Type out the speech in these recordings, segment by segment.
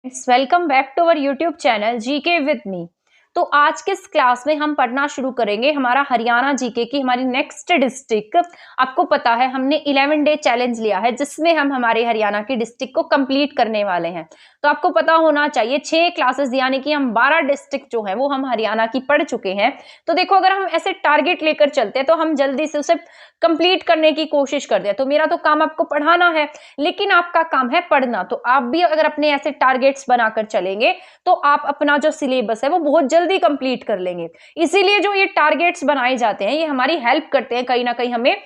Welcome back to our YouTube channel GK with me. तो आज के इस क्लास में हम पढ़ना शुरू करेंगे हमारा हरियाणा जीके की हमारी नेक्स्ट डिस्ट्रिक्ट। आपको पता है हमने 11 डे चैलेंज लिया है जिसमें हम हमारे हरियाणा की डिस्ट्रिक्ट को कंप्लीट करने वाले हैं। तो आपको पता होना चाहिए 6 क्लासेस यानी कि हम 12 डिस्ट्रिक्ट जो है वो हम हरियाणा की पढ़ चुके हैं। तो देखो अगर हम ऐसे टारगेट लेकर चलते हैं तो हम जल्दी से उसे कंप्लीट करने की कोशिश करते हैं। तो मेरा तो काम आपको पढ़ाना है लेकिन आपका काम है पढ़ना। तो आप भी अगर अपने ऐसे टारगेट्स बनाकर चलेंगे तो आप अपना जो सिलेबस है वो बहुत जल्दी कंप्लीट कर लेंगे। इसीलिए जो ये टारगेट्स बनाए जाते हैं ये हमारी हेल्प करते हैं कहीं ना कहीं हमें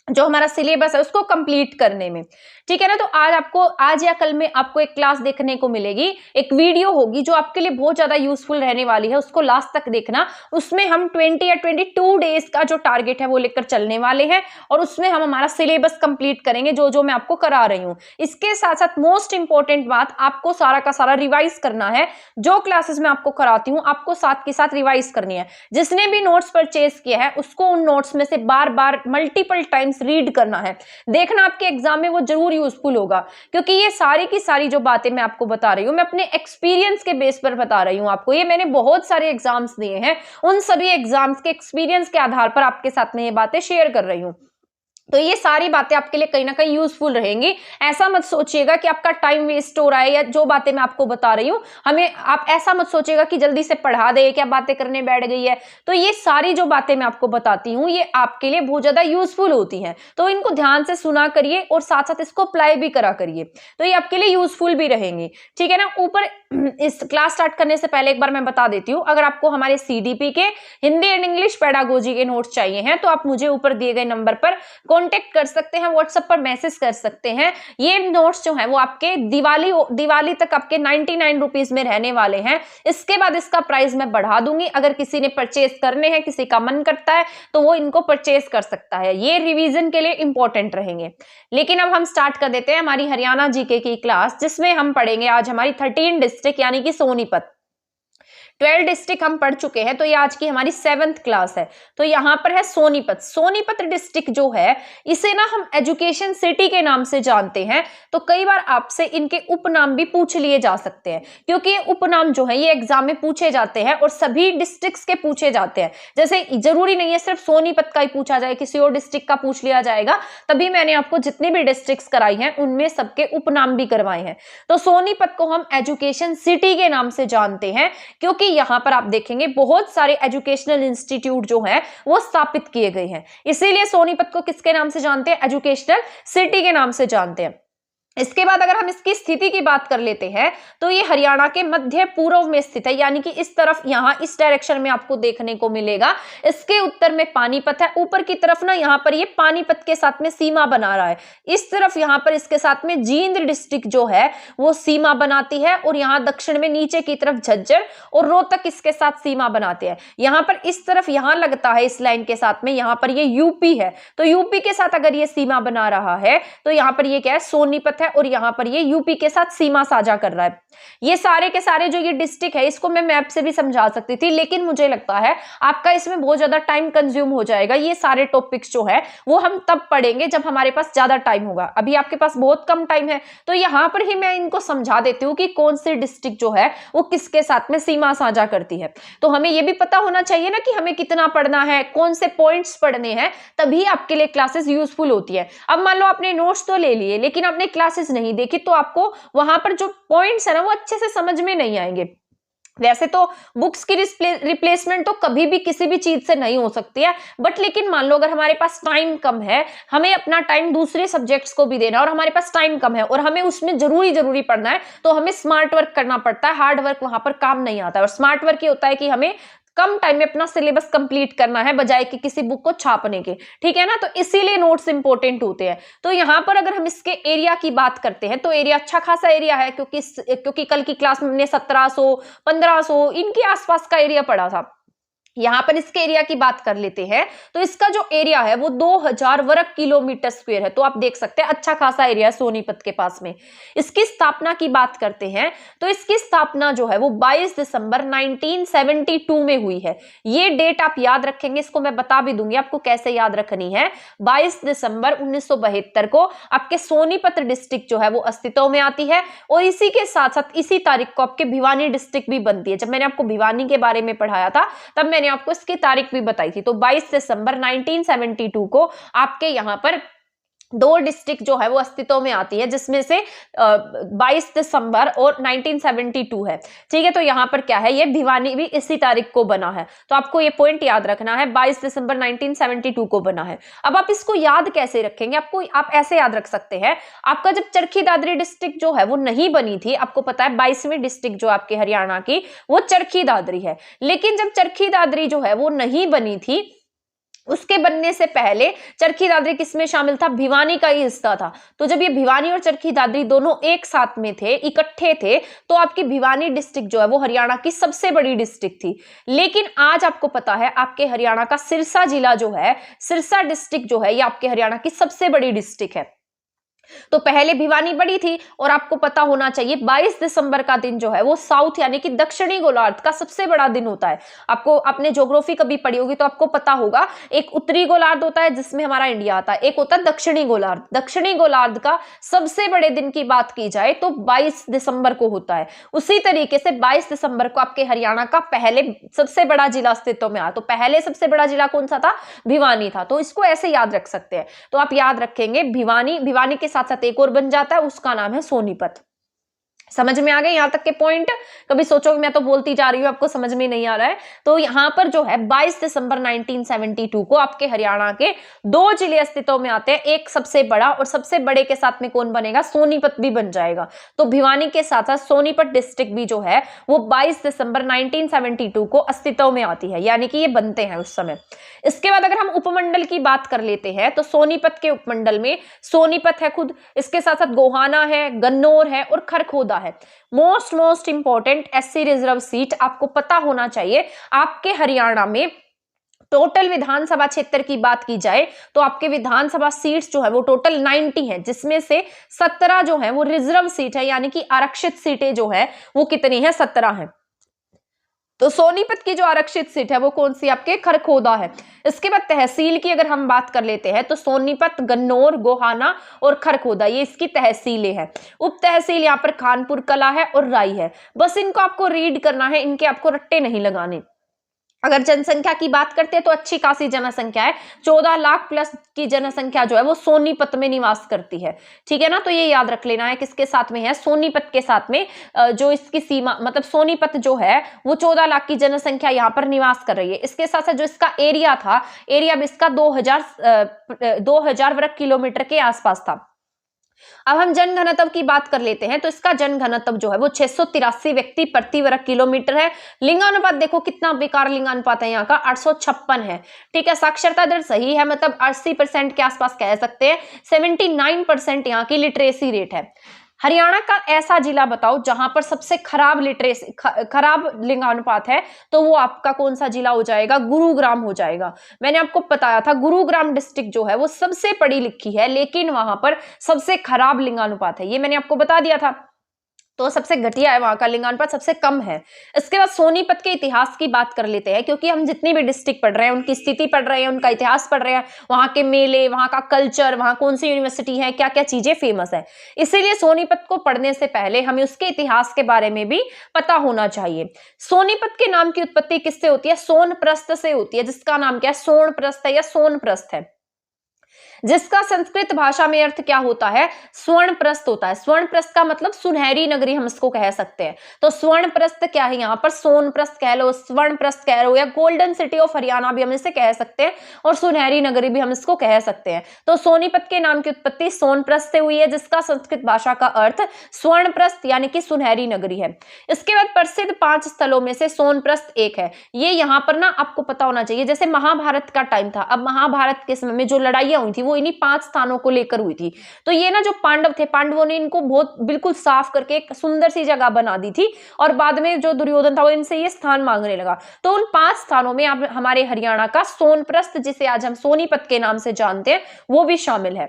जो हमारा सिलेबस है उसको कंप्लीट करने में। ठीक है ना। तो आज या कल में आपको एक क्लास देखने को मिलेगी, एक वीडियो होगी जो आपके लिए बहुत ज्यादा यूजफुल रहने वाली है, उसको लास्ट तक देखना। उसमें हम 20 या 22 डेज का जो टारगेट है वो लेकर चलने वाले हैं और उसमें हम हमारा सिलेबस कंप्लीट करेंगे जो जो मैं आपको करा रही हूँ। इसके साथ साथ मोस्ट इंपॉर्टेंट बात, आपको सारा का सारा रिवाइज करना है। जो क्लासेस मैं आपको कराती हूँ आपको साथ के साथ रिवाइज करनी है। जिसने भी नोट्स परचेज किया है उसको उन नोट्स में से बार बार मल्टीपल टाइम्स रीड करना है। देखना आपके एग्जाम में वो जरूर यूजफुल होगा, क्योंकि ये सारी की सारी जो बातें मैं आपको बता रही हूँ मैं अपने एक्सपीरियंस के बेस पर बता रही हूँ आपको। ये मैंने बहुत सारे एग्जाम्स दिए हैं, उन सभी एग्जाम्स के एक्सपीरियंस के आधार पर आपके साथ में ये बातें शेयर कर रही हूँ। तो ये सारी बातें आपके लिए कहीं ना कहीं यूजफुल रहेंगी। ऐसा मत सोचिएगा कि आपका टाइम वेस्ट हो रहा है या जो बातें मैं आपको बता रही हूँ हमें आप ऐसा मत सोचिएगा कि जल्दी से पढ़ा दे, क्या बातें करने बैठ गई है। तो ये सारी जो बातें मैं आपको बताती हूँ ये आपके लिए बहुत ज्यादा यूजफुल होती हैं, तो इनको ध्यान से सुना करिए और साथ साथ इसको अप्लाई भी करा करिए, तो ये आपके लिए यूजफुल भी रहेंगी। ठीक है ना। ऊपर इस क्लास स्टार्ट करने से पहले एक बार मैं बता देती हूँ, अगर आपको हमारे सीडीपी के हिंदी एंड इंग्लिश पेडागोजी के नोट्स चाहिए हैं तो आप मुझे ऊपर दिए गए नंबर पर कांटेक्ट कर सकते हैं, व्हाट्सएप पर मैसेज कर सकते हैं। ये नोट्स जो है वो आपके दिवाली तक आपके 99 रुपीज में रहने वाले हैं। इसके बाद इसका प्राइस मैं बढ़ा दूंगी। अगर किसी ने परचेज करने हैं, किसी का मन करता है तो वो इनको परचेज कर सकता है। ये रिवीजन के लिए इंपॉर्टेंट रहेंगे। लेकिन अब हम स्टार्ट कर देते हैं हमारी हरियाणा जीके की क्लास, जिसमें हम पढ़ेंगे आज हमारी 13 डिस्ट्रिक्ट यानी कि सोनीपत। 12 डिस्ट्रिक्ट हम पढ़ चुके हैं, तो ये आज की हमारी 7th क्लास है। तो यहाँ पर है सोनीपत। सोनीपत डिस्ट्रिक्ट जो है इसे ना हम एजुकेशन सिटी के नाम से जानते हैं। तो कई बार आपसे इनके उपनाम भी पूछ लिए जा सकते हैं, क्योंकि ये उपनाम जो है ये एग्जाम में पूछे जाते हैं और सभी डिस्ट्रिक्ट्स के पूछे जाते हैं। जैसे जरूरी नहीं है सिर्फ सोनीपत का ही पूछा जाए, किसी और डिस्ट्रिक्ट का पूछ लिया जाएगा। तभी मैंने आपको जितनी भी डिस्ट्रिक्ट्स कराई हैं उनमें सबके उपनाम भी करवाए हैं। तो सोनीपत को हम एजुकेशन सिटी के नाम से जानते हैं, क्योंकि यहां पर आप देखेंगे बहुत सारे एजुकेशनल इंस्टीट्यूट जो हैं वो स्थापित किए गए हैं। इसीलिए सोनीपत को किसके नाम से जानते हैं? एजुकेशनल सिटी के नाम से जानते हैं। इसके बाद अगर हम इसकी स्थिति की बात कर लेते हैं तो ये हरियाणा के मध्य पूर्व में स्थित है, यानी कि इस तरफ यहां इस डायरेक्शन में आपको देखने को मिलेगा। इसके उत्तर में पानीपत है, ऊपर की तरफ ना यहां पर ये पानीपत के साथ में सीमा बना रहा है। इस तरफ यहां पर इसके साथ में जींद डिस्ट्रिक्ट जो है वो सीमा बनाती है और यहां दक्षिण में नीचे की तरफ झज्जर और रोहतक इसके साथ सीमा बनाते हैं। यहां पर इस तरफ यहां लगता है इस लाइन के साथ में, यहां पर ये यूपी है। तो यूपी के साथ अगर ये सीमा बना रहा है तो यहां पर ये क्या है? सोनीपत है और यहां पर ये यूपी के साथ सीमा साझा कर रहा है। ये सारे के सारे जो ये डिस्ट्रिक्ट है इसको मैं मैप से भी समझा सकती थी, लेकिन मुझे लगता है आपका इसमें बहुत ज्यादा टाइम कंज्यूम हो जाएगा। ये सारे टॉपिक्स जो है वो हम तब पढ़ेंगे जब हमारे पास ज्यादा टाइम होगा। अभी आपके पास बहुत कम टाइम है, तो यहां पर ही मैं इनको समझा देती हूँ कि कौन सी डिस्ट्रिक्ट जो है वो किसके साथ में सीमा साझा करती है। तो हमें यह भी पता होना चाहिए ना कि हमें कितना पढ़ना है, कौन से पॉइंट्स पढ़ने हैं, तभी आपके लिए क्लासेस यूजफुल होती है। अब मान लो आपने नोट्स तो ले लिए लेकिन आपने क्लासेस नहीं देखी तो आपको वहां पर जो पॉइंट्स है ना वो अच्छे से समझ में नहीं आएंगे। वैसे तो बुक्स की रिप्लेसमेंट तो कभी भी किसी भी चीज से नहीं हो सकती है, बट लेकिन मान लो अगर हमारे पास टाइम कम है, हमें अपना टाइम दूसरे सब्जेक्ट्स को भी देना है और हमारे पास टाइम कम है और हमें उसमें जरूरी पढ़ना है, तो हमें स्मार्ट वर्क करना पड़ता है। हार्ड वर्क वहां पर काम नहीं आता है। और स्मार्ट वर्क ये होता है कि हमें कम टाइम में अपना सिलेबस कंप्लीट करना है बजाय कि किसी बुक को छापने के। ठीक है ना। तो इसीलिए नोट्स इंपॉर्टेंट होते हैं। तो यहां पर अगर हम इसके एरिया की बात करते हैं तो एरिया अच्छा खासा एरिया है, क्योंकि कल की क्लास में हमने 1700 1500 इनके आसपास का एरिया पढ़ा था। यहां पर इसके एरिया की बात कर लेते हैं, तो इसका जो एरिया है वो 2000 वर्ग किलोमीटर स्क्वायर है। तो आप देख सकते हैं अच्छा खासा एरिया है सोनीपत के पास में। इसकी स्थापना की बात करते हैं, तो इसकी स्थापना जो है वो 22 दिसंबर 1972 में हुई है। ये डेट आप याद रखेंगे, इसको मैं बता भी दूंगी आपको कैसे याद रखनी है। 22 दिसंबर 1972 को आपके सोनीपत डिस्ट्रिक्ट जो है वो अस्तित्व में आती है, और इसी के साथ साथ इसी तारीख को आपके भिवानी डिस्ट्रिक्ट भी बनती है। जब मैंने आपको भिवानी के बारे में पढ़ाया था तब मैंने आपको इसकी तारीख भी बताई थी। तो 22 दिसंबर 1972 को आपके यहां पर दो डिस्ट्रिक्ट जो है वो अस्तित्व में आती है, जिसमें से 22 दिसंबर और 1972 है। ठीक है, तो यहां पर क्या है, ये भिवानी भी इसी तारीख को बना है। तो आपको ये पॉइंट याद रखना है, 22 दिसंबर 1972 को बना है। अब आप इसको याद कैसे रखेंगे, आप ऐसे याद रख सकते हैं। आपका जब चरखी दादरी डिस्ट्रिक्ट जो है वो नहीं बनी थी, आपको पता है 22वीं डिस्ट्रिक्ट जो आपके हरियाणा की वो चरखी दादरी है, लेकिन जब चरखी दादरी जो है वो नहीं बनी थी, उसके बनने से पहले चरखी दादरी किसमें शामिल था, भिवानी का ही हिस्सा था। तो जब ये भिवानी और चरखी दादरी दोनों एक साथ में थे, इकट्ठे थे, तो आपकी भिवानी डिस्ट्रिक्ट जो है वो हरियाणा की सबसे बड़ी डिस्ट्रिक्ट थी। लेकिन आज आपको पता है आपके हरियाणा का सिरसा जिला जो है, सिरसा डिस्ट्रिक्ट जो है, ये आपके हरियाणा की सबसे बड़ी डिस्ट्रिक्ट है। तो पहले भिवानी बड़ी थी, और आपको पता होना चाहिए 22 दिसंबर का दिन जो है वो साउथ यानी कि दक्षिणी गोलार्ध का सबसे बड़ा दिन होता है। आपको अपने ज्योग्राफी कभी पढ़ी होगी तो आपको पता होगा, एक उत्तरी गोलार्ध होता है जिसमें हमारा इंडिया आता है, एक होता है दक्षिणी गोलार्ध। दक्षिणी गोलार्ध का सबसे बड़े दिन की बात की जाए तो 22 दिसंबर को होता है। उसी तरीके से 22 दिसंबर को आपके हरियाणा का पहले सबसे बड़ा जिला अस्तित्व में आया। तो पहले सबसे बड़ा जिला कौन सा था, भिवानी था। तो इसको ऐसे याद रख सकते हैं। तो आप याद रखेंगे भिवानी के साथ साथ एक और बन जाता है, उसका नाम है सोनीपत। समझ में आ गए यहां तक के पॉइंट। कभी सोचोगे मैं तो बोलती जा रही हूं, आपको समझ में नहीं आ रहा है। तो यहां पर जो है 22 दिसंबर 1972 को आपके हरियाणा के दो जिले अस्तित्व में आते हैं, एक सबसे बड़ा, और सबसे बड़े के साथ में कौन बनेगा, सोनीपत भी बन जाएगा। तो भिवानी के साथ साथ सोनीपत डिस्ट्रिक्ट भी जो है वो 22 दिसंबर 1972 को अस्तित्व में आती है, यानी कि ये बनते हैं उस समय। इसके बाद अगर हम उपमंडल की बात कर लेते हैं, तो सोनीपत के उपमंडल में सोनीपत है खुद, इसके साथ साथ गोहाना है, गन्नौर है और खरखोदा है। Most important SC reserve seat आपको पता होना चाहिए। आपके हरियाणा में टोटल विधानसभा क्षेत्र की बात की जाए तो आपके विधानसभा सीट्स जो है वो टोटल 90 है, जिसमें से 17 जो है वो रिजर्व सीट है, यानी कि आरक्षित सीटें जो है वो कितनी है, 17 है। तो सोनीपत की जो आरक्षित सीट है वो कौन सी, आपके खरखोदा है। इसके बाद तहसील की अगर हम बात कर लेते हैं, तो सोनीपत, गन्नौर, गोहाना और खरखोदा ये इसकी तहसीलें हैं। उप तहसील यहाँ पर खानपुर कला है और राई है। बस इनको आपको रीड करना है, इनके आपको रट्टे नहीं लगाने। अगर जनसंख्या की बात करते हैं तो अच्छी खासी जनसंख्या है, 14 लाख प्लस की जनसंख्या जो है वो सोनीपत में निवास करती है। ठीक है ना, तो ये याद रख लेना है किसके साथ में है, सोनीपत के साथ में। जो इसकी सीमा मतलब सोनीपत जो है वो 14 लाख की जनसंख्या यहाँ पर निवास कर रही है। इसके साथ साथ जो इसका एरिया था, एरिया भी इसका 2000 वर्ग किलोमीटर के आसपास था। अब हम जनघनत्व की बात कर लेते हैं, तो इसका जनघनत्व जो है वो 683 व्यक्ति प्रति वर्ग किलोमीटर है। लिंगानुपात देखो कितना बेकार लिंगानुपात है यहाँ का, 856 है। ठीक है, साक्षरता दर सही है, मतलब 80% के आसपास कह सकते हैं। 79% यहाँ की लिटरेसी रेट है। हरियाणा का ऐसा जिला बताओ जहां पर सबसे खराब खराब लिंगानुपात है, तो वो आपका कौन सा जिला हो जाएगा, गुरुग्राम हो जाएगा। मैंने आपको बताया था गुरुग्राम डिस्ट्रिक्ट जो है वो सबसे पढ़ी लिखी है, लेकिन वहां पर सबसे खराब लिंगानुपात है, ये मैंने आपको बता दिया था। तो सबसे घटिया है वहां का लिंगानुपात, सबसे कम है। इसके बाद सोनीपत के इतिहास की बात कर लेते हैं, क्योंकि हम जितनी भी डिस्ट्रिक्ट पढ़ रहे हैं उनकी स्थिति पढ़ रहे हैं, उनका इतिहास पढ़ रहे हैं, वहां के मेले, वहां का कल्चर, वहां कौन सी यूनिवर्सिटी है, क्या क्या चीजें फेमस है। इसीलिए सोनीपत को पढ़ने से पहले हमें उसके इतिहास के बारे में भी पता होना चाहिए। सोनीपत के नाम की उत्पत्ति किससे होती है, सोनप्रस्थ से होती है, जिसका नाम क्या है, सोनप्रस्थ है या सोनप्रस्थ है, जिसका संस्कृत भाषा में अर्थ क्या होता है, स्वर्णप्रस्थ होता है। स्वर्णप्रस्थ का मतलब सुनहरी नगरी हम इसको कह सकते हैं। तो स्वर्णप्रस्थ क्या है, यहाँ पर सोनप्रस्थ कह लो, स्वर्णप्रस्थ कह लो, या गोल्डन सिटी ऑफ हरियाणा भी हम इसे कह सकते हैं, और सुनहरी नगरी भी हम इसको कह सकते हैं। तो सोनीपत के नाम की उत्पत्ति सोनप्रस्थ से हुई है, जिसका संस्कृत भाषा का अर्थ स्वर्णप्रस्थ यानी कि सुनहरी नगरी है। इसके बाद प्रसिद्ध 5 स्थलों में से सोनप्रस्थ एक है। ये यहाँ पर ना आपको पता होना चाहिए, जैसे महाभारत का टाइम था, अब महाभारत के समय में जो लड़ाइयां हुई थी वो इन्हीं 5 स्थानों को लेकर हुई थी। तो ये ना जो पांडव थे, पांडवों ने इनको बहुत बिल्कुल साफ करके एक सुंदर सी जगह बना दी थी और बाद में जो दुर्योधन था वो इनसे ये स्थान मांगने लगा। तो उन 5 स्थानों में अब हमारे हरियाणा का सोनप्रस्थ, जिसे आज हम सोनीपत के नाम से जानते हैं, वो भी शामिल है।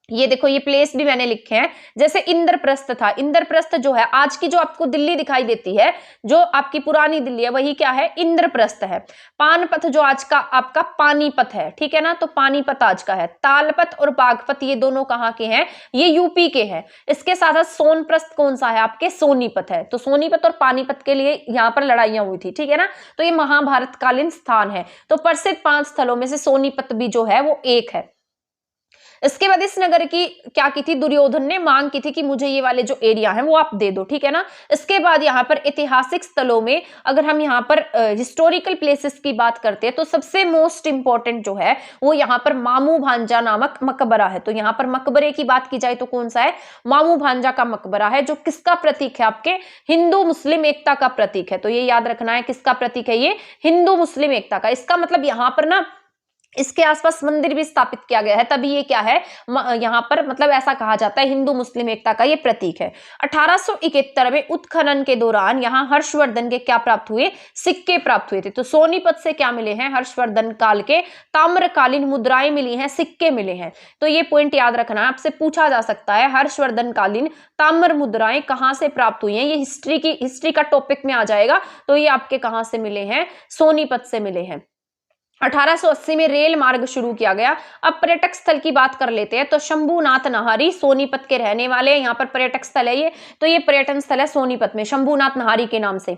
ये देखो, ये प्लेस भी मैंने लिखे हैं। जैसे इंद्रप्रस्थ था, इंद्रप्रस्थ जो है आज की जो आपको दिल्ली दिखाई देती है, जो आपकी पुरानी दिल्ली है, वही क्या है, इंद्रप्रस्थ है। पानपथ जो आज का आपका पानीपत है, ठीक है ना, तो पानीपत आज का है। तालपत और बागपत ये दोनों कहाँ के हैं, ये यूपी के हैं। इसके साथ साथ सोनप्रस्थ कौन सा है, आपके सोनीपत है। तो सोनीपत और पानीपत के लिए यहाँ पर लड़ाइयां हुई थी, ठीक है ना, तो ये महाभारत कालीन स्थान है। तो प्रसिद्ध 5 स्थलों में से सोनीपत भी जो है वो एक है। इसके बाद इस नगर की क्या की थी, दुर्योधन ने मांग की थी कि मुझे ये वाले जो एरिया है वो आप दे दो, ठीक है ना। इसके बाद यहाँ पर ऐतिहासिक स्थलों में अगर हम यहाँ पर हिस्टोरिकल प्लेसेस की बात करते हैं तो सबसे मोस्ट इंपॉर्टेंट जो है वो यहाँ पर मामू भांजा नामक मकबरा है। तो यहाँ पर मकबरे की बात की जाए तो कौन सा है, मामू भांजा का मकबरा है, जो किसका प्रतीक है, आपके हिंदू मुस्लिम एकता का प्रतीक है। तो ये याद रखना है, किसका प्रतीक है, ये हिंदू मुस्लिम एकता का। इसका मतलब यहाँ पर ना इसके आसपास मंदिर भी स्थापित किया गया है, तभी ये क्या है, यहाँ पर मतलब ऐसा कहा जाता है हिंदू मुस्लिम एकता का ये प्रतीक है। 1871 में उत्खनन के दौरान यहाँ हर्षवर्धन के क्या प्राप्त हुए, सिक्के प्राप्त हुए थे। तो सोनीपत से क्या मिले हैं, हर्षवर्धन काल के ताम्रकालीन मुद्राएं मिली हैं, सिक्के मिले हैं। तो ये पॉइंट याद रखना है, आपसे पूछा जा सकता है हर्षवर्धन कालीन ताम्र मुद्राएं कहाँ से प्राप्त हुई हैं। ये हिस्ट्री का टॉपिक में आ जाएगा। तो ये आपके कहाँ से मिले हैं, सोनीपत से मिले हैं। 1880 में रेल मार्ग शुरू किया गया। अब पर्यटक स्थल की बात कर लेते हैं। तो शंभूनाथ नहारी सोनीपत के रहने वाले हैं, यहाँ पर पर्यटक स्थल है ये। तो ये पर्यटन स्थल है सोनीपत में, शंभूनाथ नहारी के नाम से।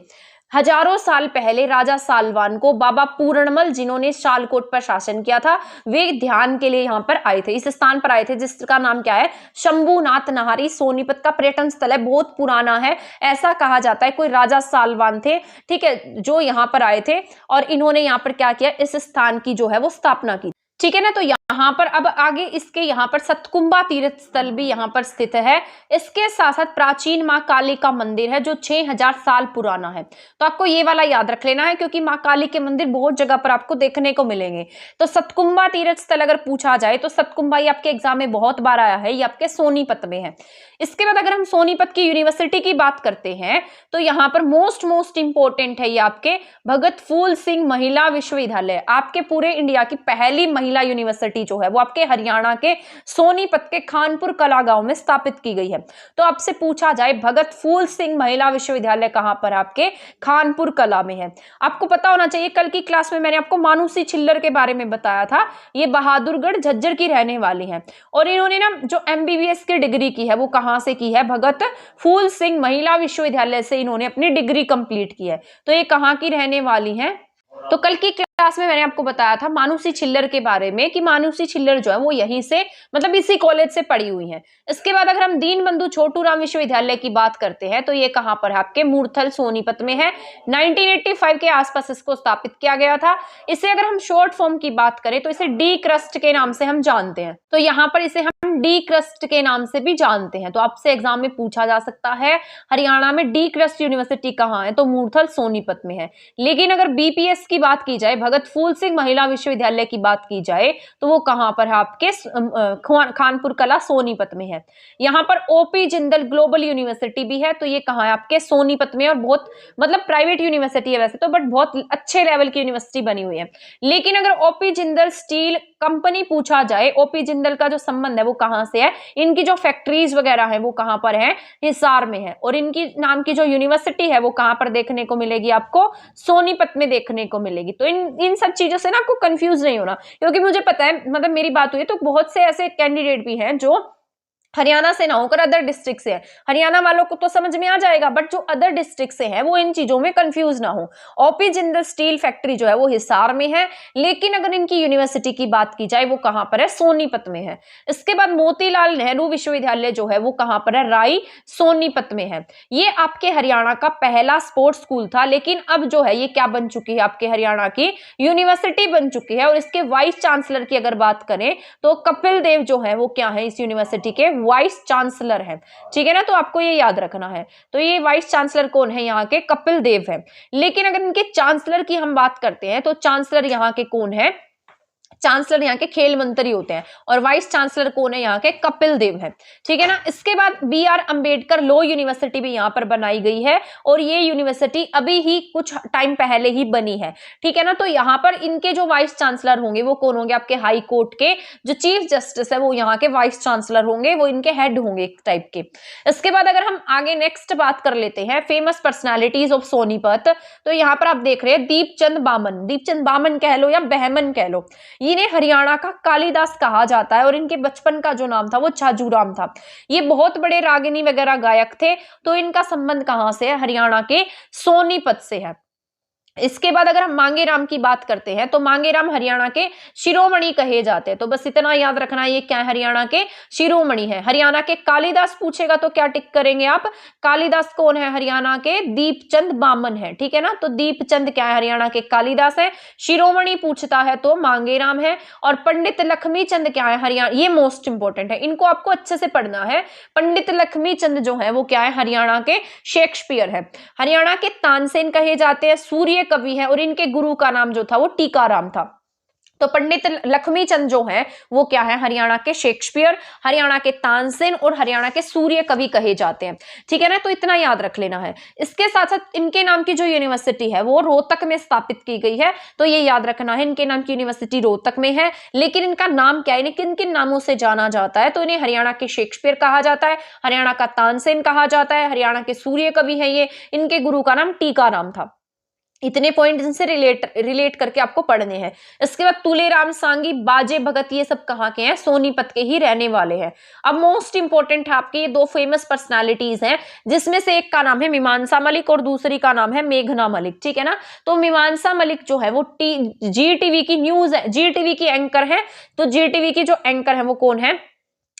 हजारों साल पहले राजा सालवान को बाबा पूर्णमल, जिन्होंने शालकोट पर शासन किया था, वे ध्यान के लिए यहाँ पर आए थे, इस स्थान पर आए थे, जिसका नाम क्या है, शंभूनाथ नहारी। सोनीपत का पर्यटन स्थल है, बहुत पुराना है। ऐसा कहा जाता है कोई राजा सालवान थे, ठीक है, जो यहाँ पर आए थे और इन्होंने यहाँ पर क्या किया, इस स्थान की जो है वो स्थापना की, ठीक है ना। तो यहाँ पर अब आगे इसके यहाँ पर सतकुंबा तीर्थ स्थल भी यहाँ पर स्थित है। इसके साथ साथ प्राचीन माँ काली का मंदिर है जो 6000 साल पुराना है। तो आपको ये वाला याद रख लेना है, क्योंकि माँ काली के मंदिर बहुत जगह पर आपको देखने को मिलेंगे। तो सतकुंबा तीर्थ स्थल अगर पूछा जाए तो सतकुंबा ये आपके एग्जाम में बहुत बार आया है, ये आपके सोनीपत में है। इसके बाद अगर हम सोनीपत की यूनिवर्सिटी की बात करते हैं तो यहाँ पर मोस्ट इंपॉर्टेंट है ये आपके भगत फूल सिंह महिला विश्वविद्यालय। आपके पूरे इंडिया की पहली महिला यूनिवर्सिटी जो है वो आपके हरियाणा के सोनीपत के खानपुर कला गांव में स्थापित की गई है। तो आपसे पूछा जाए भगत फूल सिंह महिला विश्वविद्यालय कहां पर, आपके खानपुर कला में है। आपको पता होना चाहिए, कल की क्लास में मैंने आपको मानुषी छिल्लर के बारे में बताया था। ये बहादुरगढ़ झज्जर की रहने वाली है और इन्होंने ना जो MBBS की डिग्री की है वो कहां से की है, भगत फूल सिंह महिला विश्वविद्यालय से इन्होंने अपनी डिग्री कंप्लीट की है। तो ये कहां की रहने वाली है, तो कल की क्लास में मैंने आपको बताया था मानुषी छिल्लर के बारे में कि मानुषी छिल्लर जो है वो यहीं से मतलब इसी कॉलेज से पढ़ी हुई हैं। इसके बाद अगर हम दीनबंधु छोटूराम विश्वविद्यालय की बात करते हैं तो ये कहां पर है, आपके मूर्थल सोनीपत में है। 1985 के आसपास इसको स्थापित किया गया था। इसे अगर हम शॉर्ट फॉर्म की बात करें तो इसे डी क्रस्ट के नाम से हम जानते हैं। तो यहाँ पर इसे हम डी क्रस्ट के नाम से भी जानते हैं। तो आपसे एग्जाम में पूछा जा सकता है हरियाणा में डी क्रस्ट यूनिवर्सिटी कहाँ है, तो मूर्थल सोनीपत में है। लेकिन अगर BPS की बात की जाए, भगत फूल सिंह महिला विश्वविद्यालय की बात की जाए तो वो कहां पर है, आपके खानपुर कला सोनीपत में है। यहाँ पर OP जिंदल ग्लोबल यूनिवर्सिटी भी है। तो ये कहां है, आपके सोनीपत में, और बहुत मतलब प्राइवेट यूनिवर्सिटी है वैसे तो, बट बहुत अच्छे लेवल की यूनिवर्सिटी बनी हुई है। लेकिन अगर OP जिंदल स्टील कंपनी पूछा जाए, OP जिंदल का जो संबंध है वो कहां से है, इनकी जो फैक्ट्रीज वगैरह है वो कहां पर है, हिसार में है। और इनकी नाम की जो यूनिवर्सिटी है वो कहां पर देखने को मिलेगी, आपको सोनीपत में देखने को मिलेगी। तो इन सब चीजों से ना आपको कंफ्यूज नहीं होना, क्योंकि मुझे पता है मतलब मेरी बात हुई तो बहुत से ऐसे कैंडिडेट भी हैं जो हरियाणा से ना होकर अदर डिस्ट्रिक्ट से है। हरियाणा वालों को तो समझ में आ जाएगा, बट जो अदर डिस्ट्रिक्ट से हैं वो इन चीजों में कंफ्यूज ना हो। OP जिंदल स्टील फैक्ट्री जो है वो हिसार में है, लेकिन अगर इनकी यूनिवर्सिटी की बात की जाए वो कहां पर है, सोनीपत में है। इसके बाद मोतीलाल नेहरू विश्वविद्यालय जो है वो कहां पर है, राई सोनीपत में है। ये आपके हरियाणा का पहला स्पोर्ट्स स्कूल था, लेकिन अब जो है ये क्या बन चुकी है, आपके हरियाणा की यूनिवर्सिटी बन चुकी है। और इसके वाइस चांसलर की अगर बात करें तो कपिल देव जो है वो क्या है, इस यूनिवर्सिटी के वाइस चांसलर है, ठीक है ना। तो आपको ये याद रखना है। तो ये वाइस चांसलर कौन है, यहाँ के कपिल देव है। लेकिन अगर इनके चांसलर की हम बात करते हैं तो चांसलर यहाँ के कौन है, चांसलर यहाँ के खेल मंत्री होते हैं और वाइस चांसलर कौन है यहाँ के, कपिल देव है। ठीक है ना। इसके बाद BR अंबेडकर लॉ यूनिवर्सिटी भी यहाँ पर बनाई गई है और ये यूनिवर्सिटी अभी ही कुछ टाइम पहले ही बनी है। ठीक है ना। तो यहाँ पर इनके जो वाइस चांसलर होंगे वो कौन होंगे, आपके हाई कोर्ट के जो चीफ जस्टिस है वो यहाँ के वाइस चांसलर होंगे, वो इनके हेड होंगे एक टाइप के। इसके बाद अगर हम आगे नेक्स्ट बात कर लेते हैं फेमस पर्सनैलिटीज ऑफ सोनीपत, तो यहाँ पर आप देख रहे हैं दीपचंद बामन, दीपचंद बामन कह लो या बहमन कह लो, इन्हें हरियाणा का कालिदास कहा जाता है और इनके बचपन का जो नाम था वो छाजूराम था। ये बहुत बड़े रागिनी वगैरह गायक थे। तो इनका संबंध कहां से है, हरियाणा के सोनीपत से है। इसके बाद अगर हम मांगेराम की बात करते हैं तो मांगेराम हरियाणा के शिरोमणि कहे जाते हैं। तो बस इतना याद रखना, ये क्या है, हरियाणा के शिरोमणि है। हरियाणा के कालिदास पूछेगा तो क्या टिक करेंगे आप, कालिदास कौन है, हरियाणा के दीपचंद बामन है। ठीक है ना। तो दीपचंद क्या है, हरियाणा के कालिदास है। शिरोमणि पूछता है तो मांगेराम है। और पंडित लक्ष्मी चंद क्या है, हरियाणा, ये मोस्ट इंपोर्टेंट है, इनको आपको अच्छे से पढ़ना है। पंडित लक्ष्मी चंद जो है वो क्या है, हरियाणा के शेक्सपियर है। हरियाणा के तानसेन कहे जाते हैं, सूर्य कवि है और इनके गुरु का नाम जो था वो टीकाराम था। तो पंडित लक्ष्मी चंद जो है वो क्या है, हरियाणा के शेक्सपियर, हरियाणा के तानसेन और हरियाणा के सूर्य कवि कहे जाते हैं। ठीक है ना। तो इतना याद रख लेना है। इसके साथ साथ इनके नाम की जो यूनिवर्सिटी है वो रोहतक में स्थापित की गई है। तो ये याद रखना है, इनके नाम की यूनिवर्सिटी रोहतक में है। लेकिन इनका नाम क्या है, इन्हें किन किन नामों से जाना जाता है, तो इन्हें हरियाणा के शेक्सपियर कहा जाता है, हरियाणा का तानसेन कहा जाता है, हरियाणा के सूर्य कवि है ये, इनके गुरु का नाम टीकाराम था। इतने पॉइंट इनसे रिलेट करके आपको पढ़ने हैं। इसके बाद तुलेराम सांगी, बाजे भगत, ये सब कहाँ के हैं, सोनीपत के ही रहने वाले हैं। अब मोस्ट इंपोर्टेंट है आपके ये दो फेमस पर्सनालिटीज हैं, जिसमें से एक का नाम है मीमांसा मलिक और दूसरी का नाम है मेघना मलिक। ठीक है ना। तो मीमांसा मलिक जो है वो GTV की न्यूज है, GTV की एंकर है। तो GTV की जो एंकर है वो कौन है,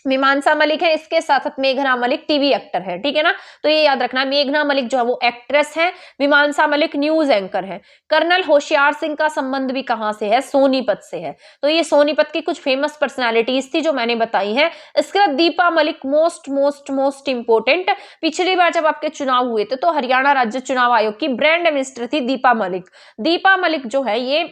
मीमांसा मलिक है। इसके साथ साथ मेघना मलिक टीवी एक्टर है। ठीक है ना। तो ये याद रखना, मेघना मलिक जो है वो एक्ट्रेस है, मीमांसा मलिक न्यूज एंकर है। कर्नल होशियार सिंह का संबंध भी कहां से है, सोनीपत से है। तो ये सोनीपत की कुछ फेमस पर्सनालिटीज थी जो मैंने बताई है। इसके बाद Deepa Malik, most most most important, पिछली बार जब आपके चुनाव हुए थे तो हरियाणा राज्य चुनाव आयोग की ब्रांड एम्बेसडर थी दीपा मलिक। दीपा मलिक जो है ये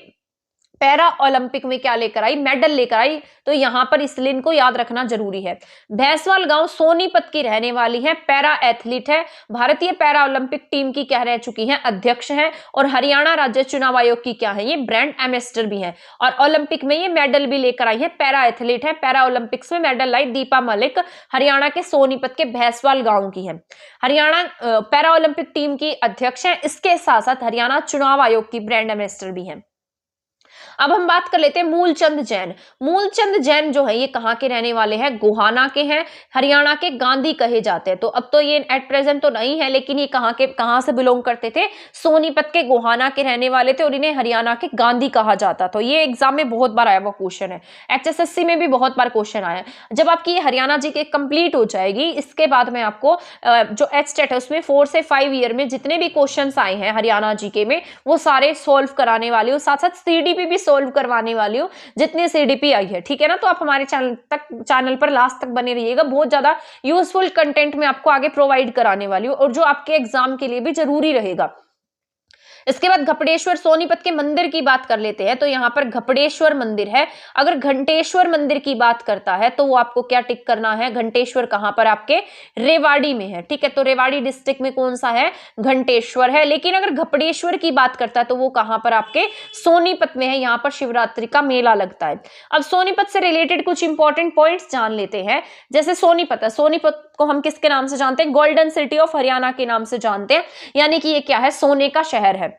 पैरा ओलंपिक में क्या लेकर आई, मेडल लेकर आई। तो यहां पर इसलिए इनको याद रखना जरूरी है। भैंसवाल गांव सोनीपत की रहने वाली है, पैरा एथलीट है, भारतीय पैरा ओलंपिक टीम की क्या रह चुकी हैं, अध्यक्ष हैं और हरियाणा राज्य चुनाव आयोग की क्या है, ये ब्रांड एम्बेसडर भी है और ओलंपिक में ये मेडल भी लेकर आई है। पैरा एथलीट है, पैरा ओलंपिक्स में मेडल लाई दीपा मलिक, हरियाणा के सोनीपत के भैंसवाल गांव की है। हरियाणा पैरा ओलंपिक टीम की अध्यक्ष है। इसके साथ साथ हरियाणा चुनाव आयोग की ब्रांड एम्बेसडर भी है। अब हम बात कर लेते हैं मूलचंद जैन। मूलचंद जैन जो है ये कहाँ के रहने वाले हैं, गोहाना के हैं, हरियाणा के गांधी कहे जाते हैं। तो अब तो ये एट प्रेजेंट तो नहीं है, लेकिन ये कहाँ से बिलोंग करते थे, सोनीपत के गोहाना के रहने वाले थे और इन्हें हरियाणा के गांधी कहा जाता। तो ये एग्जाम में बहुत बार आया हुआ क्वेश्चन है, HSSC में भी बहुत बार क्वेश्चन आया। जब आपकी ये हरियाणा जीके कंप्लीट हो जाएगी, इसके बाद में आपको जो HTET है उसमें 4 से 5 ईयर में जितने भी क्वेश्चन आए हैं हरियाणा जीके में वो सारे सोल्व कराने वाली हूँ, साथ साथ CDP भी सोल्व करवाने वाली हूँ जितनी CDP आई है। ठीक है ना। तो आप हमारे चैनल पर लास्ट तक बने रहिएगा, बहुत ज्यादा यूजफुल कंटेंट में आपको आगे प्रोवाइड कराने वाली हूँ और जो आपके एग्जाम के लिए भी जरूरी रहेगा। इसके बाद घपड़ेश्वर सोनीपत के मंदिर की बात कर लेते हैं। तो यहाँ पर घपड़ेश्वर मंदिर है। अगर घंटेश्वर मंदिर की बात करता है तो वो आपको क्या टिक करना है, घंटेश्वर कहाँ पर, आपके रेवाड़ी में है। ठीक है। तो रेवाड़ी डिस्ट्रिक्ट में कौन सा है, घंटेश्वर है। लेकिन अगर घपड़ेश्वर की बात करता है तो वो कहाँ पर, आपके सोनीपत में है। यहाँ पर शिवरात्रि का मेला लगता है। अब सोनीपत से रिलेटेड कुछ इंपॉर्टेंट पॉइंट्स जान लेते हैं। जैसे सोनीपत है, सोनीपत को हम किसके नाम से जानते हैं, गोल्डन सिटी ऑफ हरियाणा के नाम से जानते हैं, यानी कि ये क्या है, सोने का शहर है।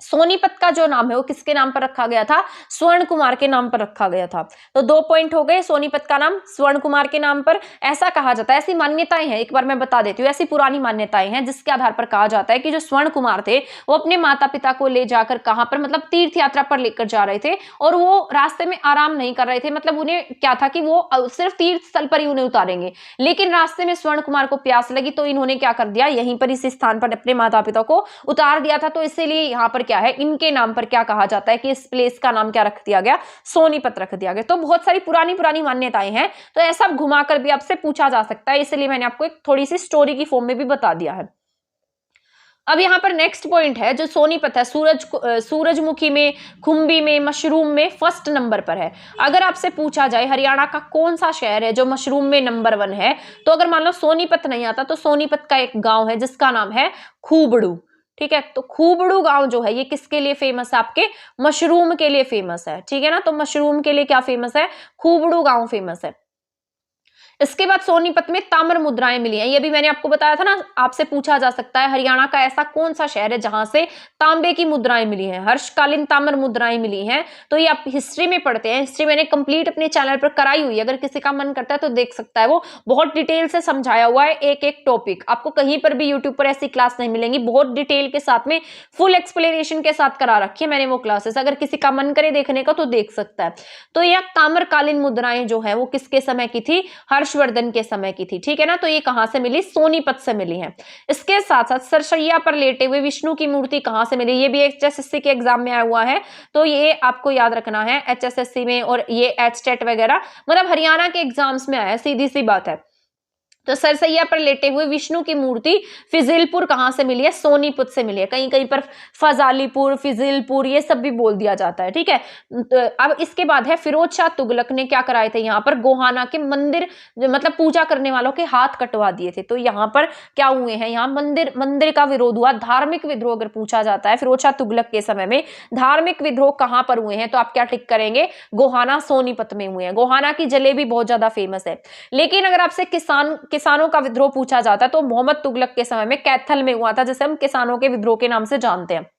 सोनीपत का जो नाम है वो किसके नाम पर रखा गया था, स्वर्ण कुमार के नाम पर रखा गया था। तो 2 पॉइंट हो गए, सोनीपत का नाम स्वर्ण कुमार के नाम पर ऐसा कहा जाता है। ऐसी मान्यताएं हैं, एक बार मैं बता देती हूँ, ऐसी पुरानी मान्यताएं हैं जिसके आधार पर कहा जाता है कि जो स्वर्ण कुमार थे वो अपने माता पिता को ले जाकर कहां पर, मतलब तीर्थ यात्रा पर लेकर जा रहे थे और वो रास्ते में आराम नहीं कर रहे थे। मतलब उन्हें क्या था कि वो सिर्फ तीर्थ स्थल पर ही उन्हें उतारेंगे, लेकिन रास्ते में स्वर्ण कुमार को प्यास लगी तो इन्होंने क्या कर दिया, यहीं पर इस स्थान पर अपने माता पिता को उतार दिया था। तो इसीलिए यहाँ पर क्या है, इनके नाम पर क्या कहा जाता है कि इस प्लेस का नाम क्या रख दिया गया, सोनीपत रख दिया गया। तो बहुत सारी पुरानी मान्यताएं हैं, तो ऐसा घुमाकर भी आपसे पूछा जा सकता है, इसलिए मैंने आपको एक थोड़ी सी स्टोरी की फॉर्म में भी बता दिया है। अब यहाँ पर नेक्स्ट पॉइंट है जो सोनीपत है, सूरजमुखी में, खुम्बी में, मशरूम में फर्स्ट नंबर पर है। अगर आपसे पूछा जाए हरियाणा का कौन सा शहर है जो मशरूम में नंबर 1 है, तो अगर मान लो सोनीपत नहीं आता तो सोनीपत का एक गांव है जिसका नाम है खूबड़ू। ठीक है, तो खूबड़ू गांव जो है ये किसके लिए फेमस है? आपके मशरूम के लिए फेमस है। ठीक है ना, तो मशरूम के लिए क्या फेमस है? खूबड़ू गांव फेमस है। इसके बाद सोनीपत में ताम्र मुद्राएं मिली हैं। ये भी मैंने आपको बताया था ना, आपसे पूछा जा सकता है हरियाणा का ऐसा कौन सा शहर है जहां से तांबे की मुद्राएं मिली हैं, हर्षकालीन ताम्र मुद्राएं मिली हैं। तो ये आप हिस्ट्री में पढ़ते हैं, हिस्ट्री मैंने कंप्लीट अपने चैनल पर कराई हुई है, अगर किसी का मन करता है तो देख सकता है। वो बहुत डिटेल से समझाया हुआ है, एक एक टॉपिक आपको कहीं पर भी यूट्यूब पर ऐसी क्लास नहीं मिलेंगी, बहुत डिटेल के साथ में फुल एक्सप्लेनेशन के साथ करा रखी है मैंने वो क्लासेस। अगर किसी का मन करे देखने का तो देख सकता है। तो यह ताम्रकालीन मुद्राएं जो है वो किसके समय की थी? हर्षवर्धन के समय की थी। ठीक है ना, तो ये कहां से मिली? सोनीपत से मिली है। इसके साथ साथ सरसैया पर लेटे हुए विष्णु की मूर्ति कहां से मिली? ये भी एचएसएससी के एग्जाम में आया हुआ है, तो ये आपको याद रखना है एचएसएससी में, और ये एचटेट वगैरह मतलब हरियाणा के एग्जाम्स में आया, सीधी सी बात है। तो सरसैया पर लेटे हुए विष्णु की मूर्ति फिजिलपुर कहां से मिली है? सोनीपत से मिली है। कहीं कहीं पर फजालीपुर, फिजिलपुर ये सब भी बोल दिया जाता है। ठीक है, तो अब इसके बाद है फिरोज शाह तुगलक ने क्या कराए थे? यहाँ पर गोहाना के मंदिर, मतलब पूजा करने वालों के हाथ कटवा दिए थे। तो यहाँ पर क्या हुए हैं? यहाँ मंदिर का विरोध हुआ। धार्मिक विद्रोह अगर पूछा जाता है फिरोज शाह तुगलक के समय में धार्मिक विद्रोह कहां पर हुए हैं, तो आप क्या टिक करेंगे? गोहाना, सोनीपत में हुए हैं। गोहाना की जलेबी बहुत ज्यादा फेमस है। लेकिन अगर आपसे किसानों का विद्रोह पूछा जाता है तो मोहम्मद तुगलक के समय में कैथल में हुआ था, जिसे हम किसानों के विद्रोह के नाम से जानते हैं।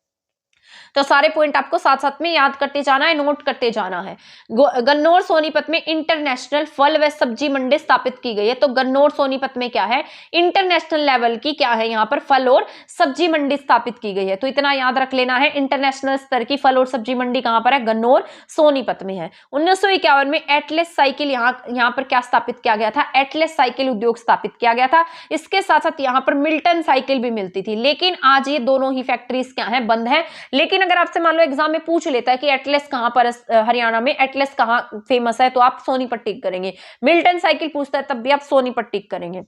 तो सारे पॉइंट आपको साथ साथ में याद करते जाना है, नोट करते जाना है। गन्नौर सोनीपत में इंटरनेशनल फल व सब्जी मंडी स्थापित की गई है। तो गन्नौर सोनीपत में क्या है? इंटरनेशनल लेवल की क्या है? यहाँ पर फल और सब्जी मंडी स्थापित की गई है। तो इतना याद रख लेना है, इंटरनेशनल स्तर की फल और सब्जी मंडी कहां पर है? गन्नौर सोनीपत में है। 1951 में एटलस साइकिल यहाँ पर क्या स्थापित किया गया था? एटलस साइकिल उद्योग स्थापित किया गया था। इसके साथ साथ यहाँ पर मिल्टन साइकिल भी मिलती थी, लेकिन आज ये दोनों ही फैक्ट्रीज क्या है? बंद है। लेकिन अगर आपसे मान लो एग्जाम में पूछ लेता है कि एटलस कहां पर, हरियाणा में एटलस कहां फेमस है, तो आप सोनीपत टिक करेंगे। मिल्टन साइकिल पूछता है तब भी आप सोनीपत टिक करेंगे।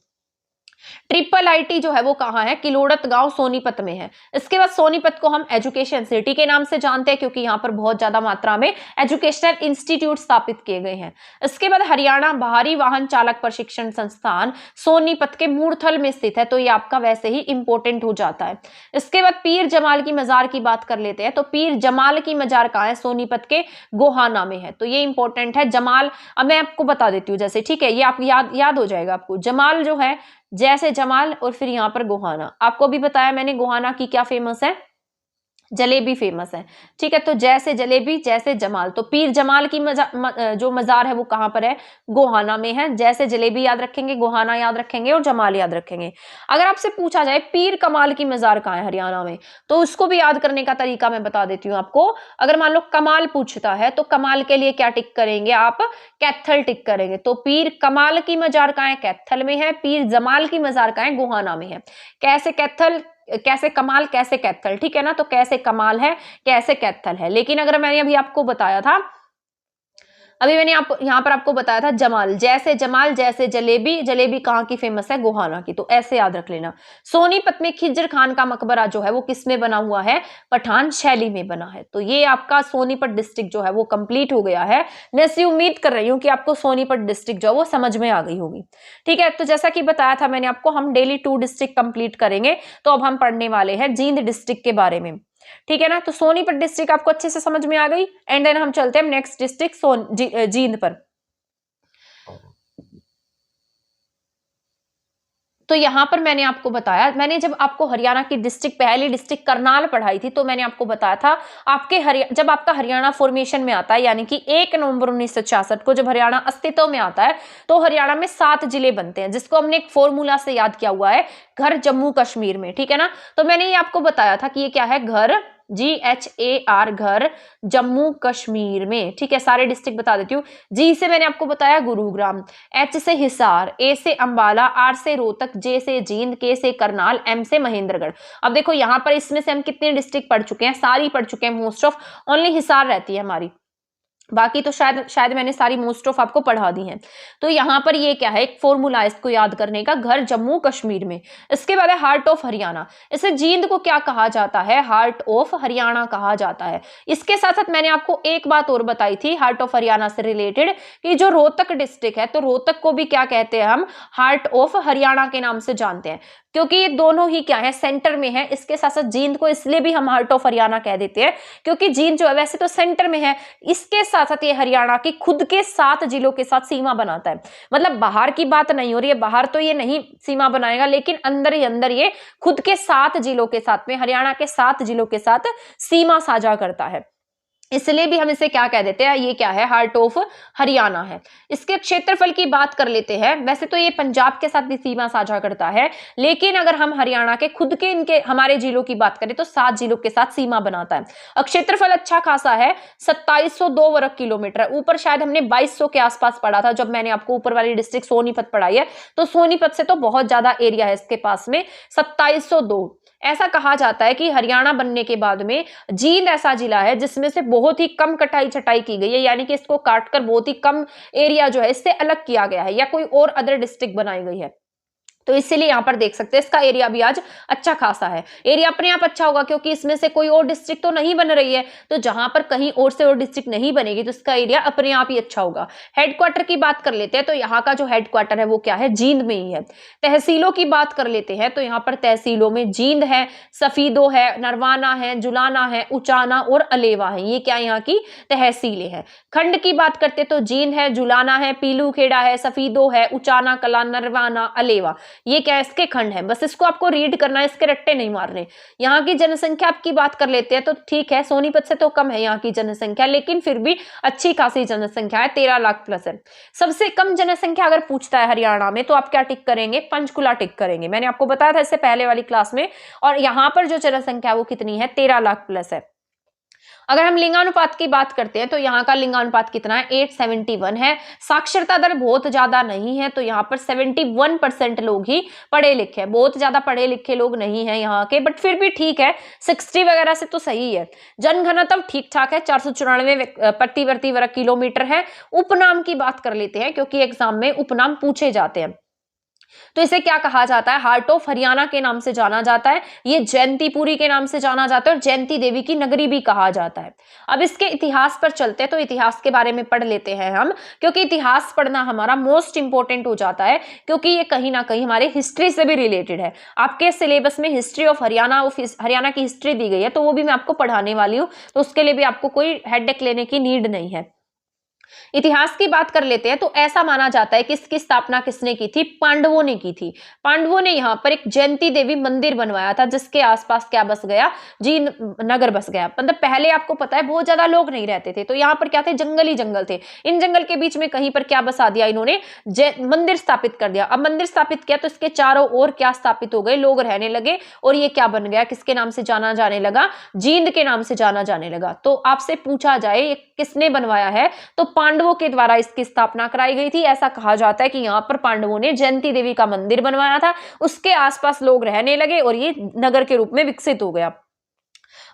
ट्रिपल आईटी जो है वो कहां है? किलोड़त गांव सोनीपत में है। इसके बाद सोनीपत को हम एजुकेशन सिटी के नाम से जानते हैं क्योंकि यहाँ पर बहुत ज्यादा मात्रा में एजुकेशनल इंस्टीट्यूट स्थापित किए गए हैं। इसके बाद हरियाणा भारी वाहन चालक प्रशिक्षण संस्थान सोनीपत के मूर्थल में स्थित है, तो ये आपका वैसे ही इंपॉर्टेंट हो जाता है। इसके बाद पीर जमाल की मजार की बात कर लेते हैं। तो पीर जमाल की मजार कहां है? सोनीपत के गोहाना में है, तो ये इंपॉर्टेंट है। जमाल अब मैं आपको बता देती हूँ जैसे, ठीक है, ये आप याद हो जाएगा आपको। जमाल जो है जैसे जमाल और फिर यहाँ पर गोहाना, आपको भी बताया मैंने गोहाना की क्या फेमस है? जलेबी फेमस है। ठीक है, तो जैसे जलेबी जैसे जमाल, तो पीर जमाल की जो मजार है वो कहां पर है? गोहाना में है। जैसे जलेबी याद रखेंगे, गोहाना याद रखेंगे और जमाल याद रखेंगे। अगर आपसे पूछा जाए पीर कमाल की मजार कहां है हरियाणा में, तो उसको भी याद करने का तरीका मैं बता देती हूँ आपको। अगर मान लो कमाल पूछता है तो कमाल के लिए क्या टिक करेंगे आप? कैथल टिक करेंगे। तो पीर कमाल की मजार कहां है? कैथल में है। पीर जमाल की मजार कहां है? गोहाना में है। कैसे कैथल, कैसे कमाल, कैसे कैथल, ठीक है ना, तो कैसे कमाल है, कैसे कैथल है। लेकिन अगर मैंने अभी आपको बताया था, यहाँ पर आपको बताया था जमाल जैसे जलेबी, जलेबी कहाँ की फेमस है? गोहाना की, तो ऐसे याद रख लेना। सोनीपत में खिज्र खान का मकबरा जो है वो किस में बना हुआ है? पठान शैली में बना है। तो ये आपका सोनीपत डिस्ट्रिक्ट जो है वो कंप्लीट हो गया है। मैं ऐसी उम्मीद कर रही हूँ कि आपको सोनीपत डिस्ट्रिक्ट जो है वो समझ में आ गई होगी। ठीक है, तो जैसा कि बताया था मैंने आपको, हम डेली 2 डिस्ट्रिक्ट कंप्लीट करेंगे। तो अब हम पढ़ने वाले हैं जींद डिस्ट्रिक्ट के बारे में। ठीक है ना, तो सोनीपत डिस्ट्रिक्ट आपको अच्छे से समझ में आ गई। एंड देन हम चलते हैं नेक्स्ट डिस्ट्रिक्ट जींद पर। तो यहां पर मैंने आपको बताया, मैंने जब आपको हरियाणा की डिस्ट्रिक्ट, पहली डिस्ट्रिक्ट करनाल पढ़ाई थी, तो मैंने आपको बताया था जब आपका हरियाणा फॉर्मेशन में आता है, यानी कि 1 नवंबर 1966 को जब हरियाणा अस्तित्व में आता है, तो हरियाणा में 7 जिले बनते हैं, जिसको हमने एक फॉर्मूला से याद किया हुआ है, घर जम्मू कश्मीर में। ठीक है ना, तो मैंने ये आपको बताया था कि ये क्या है? घर, GHAR, घर जम्मू कश्मीर में। ठीक है, सारे डिस्ट्रिक्ट बता देती हूँ। जी से मैंने आपको बताया गुरुग्राम, H से हिसार, A से अंबाला, R से रोहतक, J से जींद, K से करनाल, M से महेंद्रगढ़। अब देखो यहाँ पर इसमें से हम कितने डिस्ट्रिक्ट पढ़ चुके हैं? सारी पढ़ चुके हैं मोस्ट ऑफ, ओनली हिसार रहती है हमारी। बाकी तो शायद मैंने सारी मोस्ट ऑफ आपको पढ़ा दी है। तो यहाँ पर ये क्या है, एक फॉर्मूला है इसको याद करने का, घर जम्मू कश्मीर में। इसके बाद है हार्ट ऑफ हरियाणा। इसे जींद को क्या कहा जाता है, हार्ट ऑफ हरियाणा कहा जाता है। इसके साथ साथ मैंने आपको एक बात और बताई थी हार्ट ऑफ हरियाणा से रिलेटेड, कि जो रोहतक डिस्ट्रिक्ट है, तो रोहतक को भी क्या कहते हैं हम, हार्ट ऑफ हरियाणा के नाम से जानते हैं, क्योंकि ये दोनों ही क्या है, सेंटर में है। इसके साथ साथ जींद को इसलिए भी हम हार्ट ऑफ हरियाणा कह देते हैं क्योंकि जींद जो है वैसे तो सेंटर में है, इसके साथ साथ ये हरियाणा की खुद के 7 जिलों के साथ सीमा बनाता है। मतलब बाहर की बात नहीं हो रही है, बाहर तो ये नहीं सीमा बनाएगा, लेकिन अंदर ही अंदर ये खुद के 7 जिलों के साथ में, हरियाणा के 7 जिलों के साथ सीमा साझा करता है, इसलिए भी हम इसे क्या कह देते हैं, ये क्या है, हार्ट ऑफ हरियाणा है। इसके क्षेत्रफल की बात कर लेते हैं। वैसे तो ये पंजाब के साथ भी सीमा साझा करता है, लेकिन अगर हम हरियाणा के खुद के इनके हमारे जिलों की बात करें तो 7 जिलों के साथ सीमा बनाता है। और क्षेत्रफल अच्छा खासा है, 2702 वर्ग किलोमीटर। ऊपर शायद हमने 2200 के आसपास पढ़ा था जब मैंने आपको ऊपर वाली डिस्ट्रिक्ट सोनीपत पढ़ाई है, तो सोनीपत से तो बहुत ज्यादा एरिया है इसके पास में, 2702। ऐसा कहा जाता है कि हरियाणा बनने के बाद में जींद ऐसा जिला है जिसमें से बहुत ही कम कटाई छटाई की गई है, यानी कि इसको काटकर बहुत ही कम एरिया जो है इससे अलग किया गया है, या कोई और अदर डिस्ट्रिक्ट बनाई गई है। तो इसीलिए यहां पर देख सकते हैं इसका एरिया भी आज अच्छा खासा है। एरिया अपने आप अच्छा होगा क्योंकि इसमें से कोई और डिस्ट्रिक्ट तो नहीं बन रही है, तो जहां पर कहीं और से और डिस्ट्रिक्ट नहीं बनेगी तो इसका एरिया अपने आप ही अच्छा होगा। हेडक्वार्टर की बात कर लेते हैं, तो यहाँ का जो हेडक्वार्टर है वो क्या है, जींद में ही है। तहसीलों की बात कर लेते हैं, तो यहाँ पर तहसीलों में जींद है, सफीदो है, नरवाना है, जुलाना है, उचाना और अलेवा है। ये क्या यहाँ की तहसीलें हैं। खंड की बात करते तो जींद है, जुलाना है, पीलू खेड़ा है, सफीदो है, उचाना कला, नरवाना, अलेवा, ये क्या इसके खंड है। बस इसको आपको रीड करना है, इसके रट्टे नहीं मारने। यहाँ की जनसंख्या की बात कर लेते हैं, तो ठीक है सोनीपत से तो कम है यहाँ की जनसंख्या, लेकिन फिर भी अच्छी खासी जनसंख्या है, 13 लाख प्लस है। सबसे कम जनसंख्या अगर पूछता है हरियाणा में तो आप क्या टिक करेंगे, पंचकुला टिक करेंगे। मैंने आपको बताया था इससे पहले वाली क्लास में। और यहाँ पर जो जनसंख्या वो कितनी है, 13 लाख प्लस है। अगर हम लिंगानुपात की बात करते हैं तो यहाँ का लिंगानुपात कितना है, 871 है। साक्षरता दर बहुत ज्यादा नहीं है, तो यहाँ पर 71% लोग ही पढ़े लिखे हैं। बहुत ज्यादा पढ़े लिखे लोग नहीं है यहाँ के, बट फिर भी ठीक है, 60 वगैरह से तो सही है। जनघनत्व ठीक ठाक है, 494 प्रति वर्ग किलोमीटर है। उपनाम की बात कर लेते हैं क्योंकि एग्जाम में उपनाम पूछे जाते हैं। तो इसे क्या कहा जाता है, हार्ट ऑफ हरियाणा के नाम से जाना जाता है। ये जयंतीपुरी के नाम से जाना जाता है और जयंती देवी की नगरी भी कहा जाता है। अब इसके इतिहास पर चलते हैं, तो इतिहास के बारे में पढ़ लेते हैं हम, क्योंकि इतिहास पढ़ना हमारा मोस्ट इंपोर्टेंट हो जाता है, क्योंकि ये कहीं ना कहीं हमारे हिस्ट्री से भी रिलेटेड है। आपके सिलेबस में हिस्ट्री ऑफ हरियाणा की हिस्ट्री दी गई है, तो वो भी मैं आपको पढ़ाने वाली हूँ, तो उसके लिए भी आपको कोई हेडेक लेने की नीड नहीं है। इतिहास की बात कर लेते हैं, तो ऐसा माना जाता है कि इसकी स्थापना किसने की थी, पांडवों ने की थी। पांडवों ने यहाँ पर एक जयंती देवी मंदिर बनवाया था, जिसके आसपास क्या बस गया, जी नगर बस गया। मतलब पहले आपको पता है बहुत ज्यादा लोग नहीं रहते थे, तो यहाँ पर क्या थे, जंगल ही जंगल थे। इन जंगल के बीच में कहीं पर क्या बसा दिया इन्होंने, मंदिर स्थापित कर दिया। अब मंदिर स्थापित किया तो इसके चारों ओर क्या स्थापित हो गए, लोग रहने लगे, और ये क्या बन गया, किसके नाम से जाना जाने लगा, जींद के नाम से जाना जाने लगा। तो आपसे पूछा जाए ये किसने बनवाया है, तो पांडवों के द्वारा इसकी स्थापना कराई गई थी। ऐसा कहा जाता है कि यहाँ पर पांडवों ने जयंती देवी का मंदिर बनवाया था, उसके आसपास लोग रहने लगे और ये नगर के रूप में विकसित हो गया।